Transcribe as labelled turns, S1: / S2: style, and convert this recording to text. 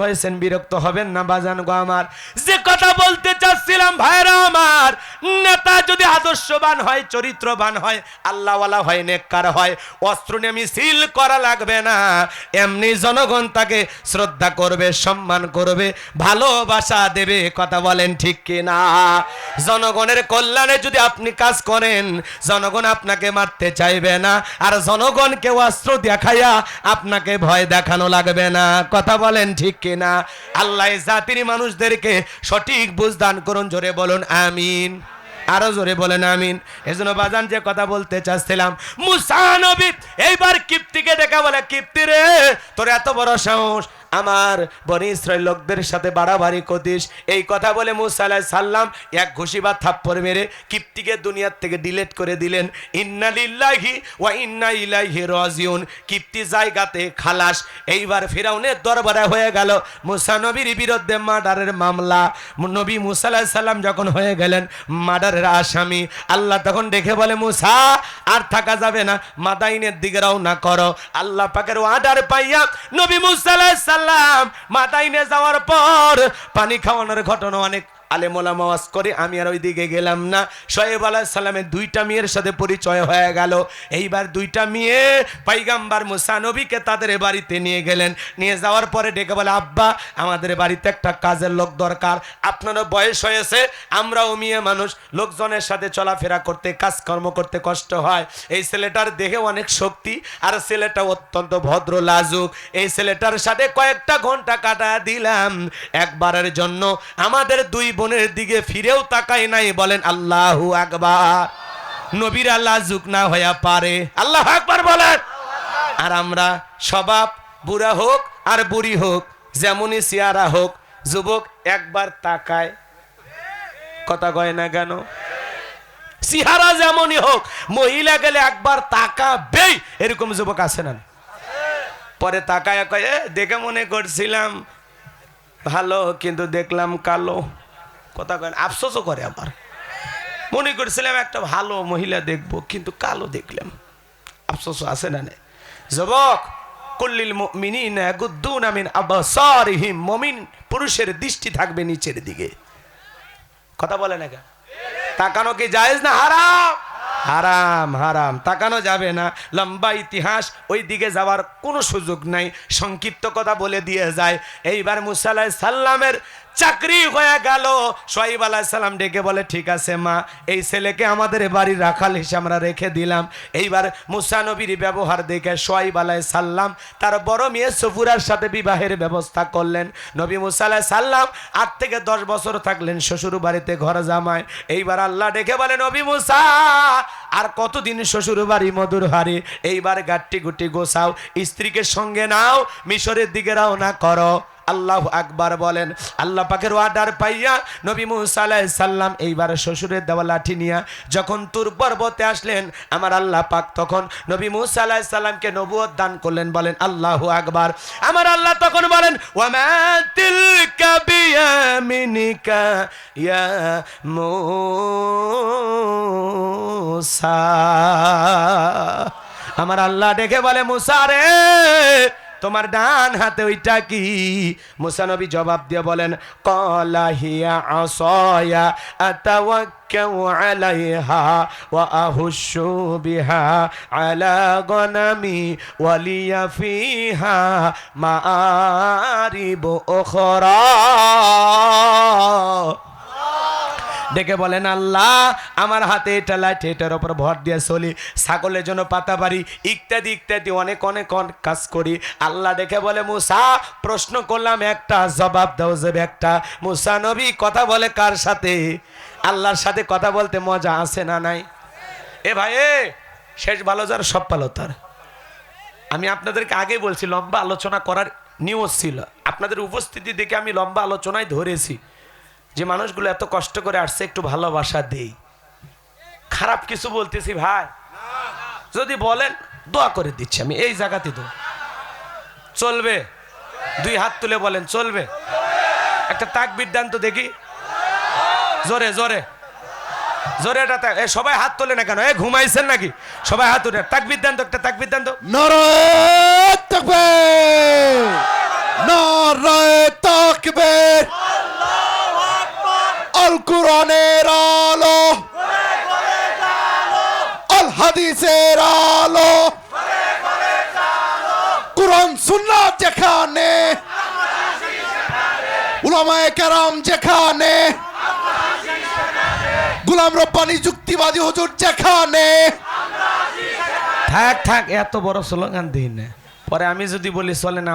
S1: হয়েছেন, বিরক্ত হবেন না বাজান গো আমার। যে কথা বলতে চাচ্ছিলাম ভাইরা আমার, নেতা যদি আদর্শবান হয়, চরিত্রবান হয়, আল্লাহওয়ালা হয়, নেককার হয়, অস্ত্র নিয়ে মিছিল করা লাগবে না, এমনি জনগণ তাকে শ্রদ্ধা করবে, সম্মান করবে, ভালোবাসা দেবে। কথা বলেন ঠিক কি না? জনগণের কল্যাণে যদি আপনি কাজ করেন, জনগণ আপনাকে মারতে চাইবে না, আর জনগণকে অস্ত্র দেখাইয়া আপনাকে ভয় দেখানো লাগবে না। কথা বলেন ঠিক কি না? আল্লাহ জাতির মানুষদেরকে সঠিক বুঝ দান করুন। জোরে বলুন আমিন, আরো জোরে বলেন আমিন। এজন্য বাজান যে কথা বলতে চাচ্ছিলাম, মুসা নবী এইবার কিপ্তিকে ডেকে বলে, কিপ্তি রে, তোর এত বড় সাহস, আমার বনি ইসরাইল লোকদের সাথে বাড়াবাড়ি করিস। এই কথা বলে মুসা আলাইহিস সালাম এক ঘুষি বা থাপ্পড় মেরে কিপ্তিকে দুনিয়ার থেকে ডিলিট করে দিলেন। ইন্না লিল্লাহি ওয়া ইন্না ইলাইহি রাজিউন। কিপ্তি জায়গাতে খালাস। এইবার ফিরাউনের দরবারে হয়ে গেল মুসা নবীর বিরুদ্ধে মার্ডারের মামলা। নবী মুসা আলাইহিস সালাম যখন হয়ে গেলেন মার্ডারের আসামি, আল্লাহ তখন দেখে বলে, মুসা আর থাকা যাবে না, মাদাইনের দিকে রওনা করো। আল্লাহ পাকের অর্ডার পাইয়া নবী মুসা আলাইহিস সালাম মাদাইনে যাওয়ার পর পানি খাওয়ানোর ঘটনা অনেক আলেম ওলামা ওয়াজ করে, আমি আর ওই দিকে গেলাম না। শোয়েব আলাইহিস সালামের দুইটা মেয়ের সাথে পরিচয় হয়ে গেল। এইবার দুইটা মেয়ে পয়গম্বর মুসা নবীকে তাদের বাড়িতে নিয়ে গেলেন। নিয়ে যাওয়ার পরে ডেকে বলে, আব্বা আমাদের বাড়িতে একটা কাজের লোক দরকার, আপনারও বয়স হয়েছে, আমরাও মেয়ে মানুষ, লোকজনের সাথে চলাফেরা করতে, কাজকর্ম করতে কষ্ট হয়। এই ছেলেটার দেহে অনেক শক্তি, আর ছেলেটা অত্যন্ত ভদ্র লাজুক। এই ছেলেটার সাথে কয়েকটা ঘন্টা কাটা দিলাম, একবারের জন্য আমাদের দুই বোনের দিকে ফিরেও তাকাই নাই। বলেন আল্লাহু আকবার। নবীরা লাজুক না হইয়া পারে, আল্লাহু আকবার বলেন। আর আমরা স্বভাব, বুড়া হোক আর বুড়ি হোক, যেমনই চেহারা হোক, যুবক একবার তাকায়, কথা কয় না কেন? চেহারা যেমনই হোক, মহিলা গেলে একবার তাকাবেই, এরকম যুবক আছে না? পরে তাকায় কয়, দেখে মনে করছিলাম ভালো, কিন্তু দেখলাম কালো। কথা কয়, আফসোসও করে। আবার মনে করছিলাম একটা ভালো মহিলা দেখবো, কিন্তু কালো দেখলাম, আফসোস আছে না? যুবক, কুল্লিল মুমিনিনা ইয়াগুদ্দুনা মিন আবসারিহিম, মুমিন পুরুষের দৃষ্টি থাকবে নিচের দিকে। কথা বলে না কেন? তাকানো কি জায়েজ না হারাম? হারাম, হারাম, তাকানো যাবে না। লম্বা ইতিহাস, ওই দিকে যাওয়ার কোনো সুযোগ নাই, সংক্ষিপ্ত কথা বলে দিয়ে যায়। এইবার মুসা আলাইহিস সালামের চাকরি হয়ে গেল। শোয়েব আলাইহিস সালাম ডেকে বলে, ঠিক আছে মা, এই ছেলেকে আমাদের বাড়ির রাখাল হিসেবে আমরা রেখে দিলাম। এইবার মুসা নবীর ব্যবহার দেখে শোয়েব আলাইহিস সালাম তার বড় মেয়ে সফুরার সাথে বিবাহের ব্যবস্থা করলেন। নবী মুসা আলাইহিস সালাম 8 থেকে 10 বছর থাকলেন শ্বশুর বাড়িতে ঘর জামাই। এইবার আল্লাহ ডেকে বলে, নবী মুসা আর কতদিন শ্বশুর বাড়ি মধুর হারি, এইবার গাট্টি গুটি গোছাও, স্ত্রীকে সঙ্গে নাও, মিশরের দিকে রওনা করো। আল্লাহু আকবার বলেন। আল্লাহ পাকের অর্ডার পাইয়া নবী মুসা আলাইহিস সালাম এইবার শ্বশুরের দেওয়া লাঠি নিয়ে যখন তুর পর্বতে আসলেন, আমার আল্লাহ পাক তখন নবী মুসা আলাইহিস সালামকে নবুয়ত দান করলেন। বলেন আল্লাহু আকবার। আমার আল্লাহ তখন বলেন, ওয়া মা তিলকা বিয়ামিনিকা ইয়া মুসা। আমার আল্লাহ ডেকে বলে, মুসা রে, তোমার ডান হাতে ওইটা কি? মুসা নবী জবাব দিয়ে বলেন, ক্বালা হিয়া আসায়া আতাওয়াক্কাউ আলাইহা ওয়া আহুশু বিহা আলা গনামি ওয়া লিয়া ফিহা মাআরিব উখরা। ডেকে বলেন, আল্লাহ আমার হাতে এটা লাঠি, এটার উপর ভর দিয়ে চলি, ছাগলের জন্য পাতা বাড়ি, ইত্যাদি ইত্যাদি অনেক অনেক কাজ করি। আল্লাহ ডেকে বলে, মুসা প্রশ্ন করলাম একটা, জবাব দাও যাবে একটা। মুসা নবী কথা বলে কার সাথে? আল্লাহর সাথে কথা বলতে মজা আছে না নাই? এ ভাই, শেষ ভালো যার সব ভালো তার। আমি আপনাদেরকে আগে বলছি লম্বা আলোচনা করার নিয়ম ছিল, আপনাদের উপস্থিতি দেখে আমি লম্বা আলোচনায় ধরেছি যে মানুষগুলো এত কষ্ট করে আসছে, একটু ভালোবাসা দেই। খারাপ কিছু বলতেছি ভাই? যদি বলেন দোয়া করে দিচ্ছি আমি, এই জায়গাতে দোয়া চলবে। 2 হাত তুলে বলেন চলবে। একটা তাকবীর দেন তো দেখি, জোরে জোরে জোরে। এটা সবাই হাত তোলে না কেন? ঘুমাইছেন নাকি? সবাই হাত তুলে তাকবীর দেন তো, একটা তাকবীর দেন তো।
S2: নারায়ে তাকবীর। নারায়ে তাকবীর, আল কোরআনের আলো, আল হাদিসের আলো, কোরআন সুন্নাত যেখানে, উলামায়ে কেরাম যেখানে, গোলাম রব্বানী যুক্তিবাদী হুজুর যেখানে।
S1: থাক থাক, এত বড় স্লোগান দিই না, পরে আমি যদি বলি চলে না